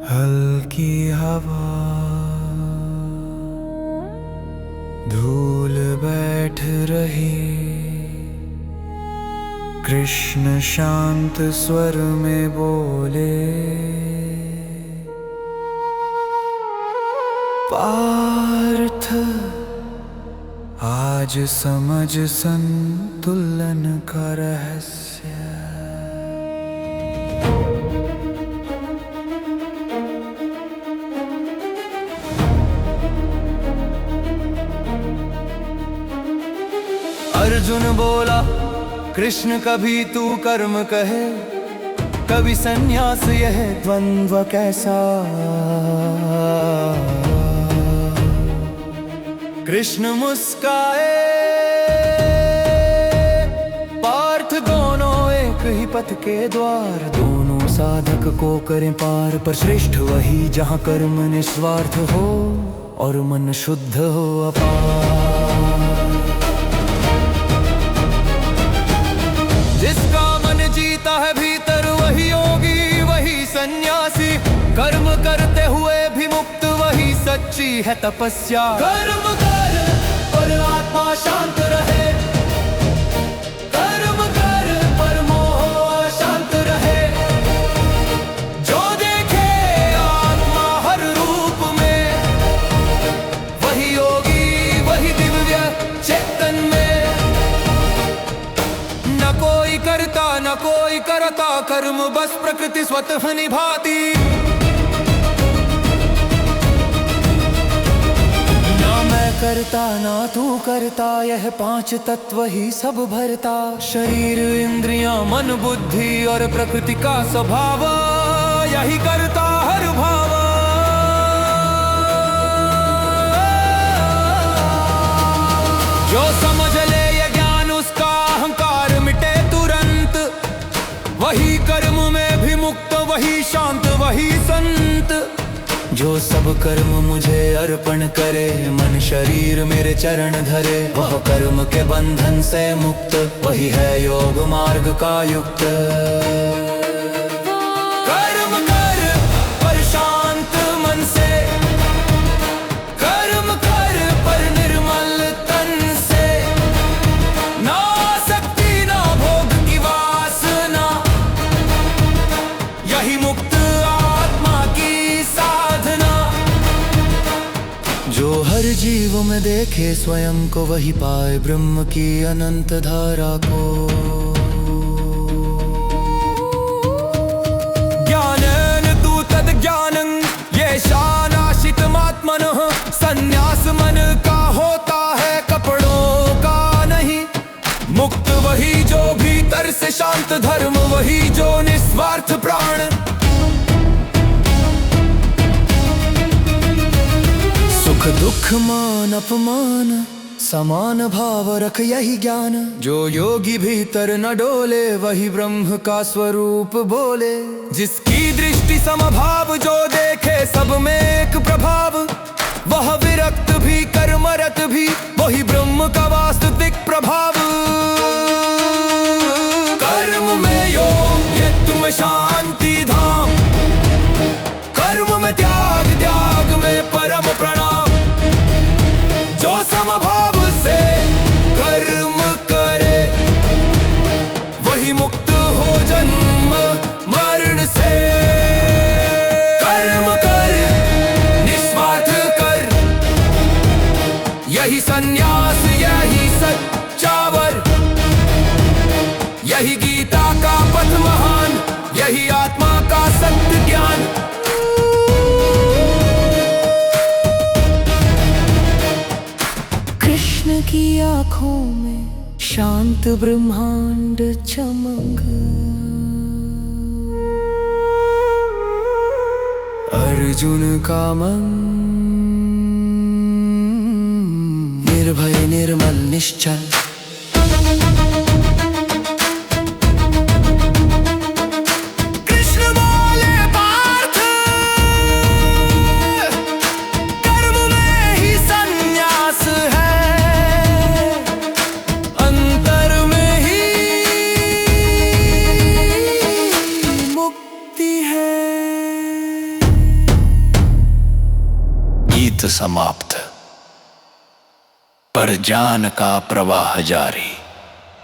हल्की हवा धूल बैठ रही, कृष्ण शांत स्वर में बोले, पार्थ आज समझ संतुलन का रहस्य। अर्जुन बोला, कृष्ण कभी तू कर्म कहे, कभी संन्यास, यह द्वंद्व कैसा। कृष्ण मुस्काए, पार्थ दोनों एक ही पथ के द्वार, दोनों साधक को करें पार। पर श्रेष्ठ वही जहाँ कर्म निस्वार्थ हो और मन शुद्ध हो अपार। जिसका मन जीता है भीतर वही योगी, वही सन्यासी, कर्म करते हुए भी मुक्त, वही सच्ची है तपस्या। कर्म कर पर आत्मा शांत रहे, कर्म कर पर मोह शांत रहे। जो देखे आत्मा हर रूप में, वही योगी, वही दिव्य चेतन में। न कोई करता न कोई करता, कर्म बस प्रकृति स्वतः निभाती। ना मैं करता ना तू करता, यह पांच तत्व ही सब भरता। शरीर इंद्रियां मन बुद्धि और प्रकृति का स्वभाव, यही करता हर भाव। जो समझ ले वही कर्म में भी मुक्त, वही शांत, वही संत। जो सब कर्म मुझे अर्पण करे, मन शरीर मेरे चरण धरे, वह कर्म के बंधन से मुक्त, वही है योग मार्ग का युक्त। कर्म कर पर शांत मन से, कर्म कर पर निर्मल तन से। ना शक्ति ना भोग की वासना, यही मुक्त आत्मा की साधना। जो हर जीव में देखे स्वयं को, वही पाए ब्रह्म की अनंत धारा को। ज्ञानेन तु तद ज्ञानं येषानाशितमात्मनः। संन्यास मन का होता है, कपड़ों का नहीं। मुक्त वही जो भीतर से शांत, धर्म वही जो निस्वार्थ प्राण। सुख दुख मान अपमान, समान भाव रख यही ज्ञान। जो योगी भीतर न डोले, वही ब्रह्म का स्वरूप बोले। जिसकी दृष्टि समभाव, जो देखे सब में एक प्रभाव, वह विरक्त भी कर्मरत भी, वही ब्रह्म का वास्तविक प्रभाव। कर्म में योग ये तुम शांति धाम, कर्म में त्याग, त्याग में परम प्रणाम। जो समभाव से कर्म करे, वही मुक्त हो जन्म मरण से। कर्म कर निस्वार्थ कर, यही सन्यास, यही सच्चा वर। यही गीता का पथ महान, यही आत्मा का सत्य ज्ञान। कृष्ण की आँखों में शांत ब्रह्मांड चमक। अर्जुन का मन निर्भय निर्मल निश्चल। मुक्ति है गीत समाप्त, पर जान का प्रवाह जारी।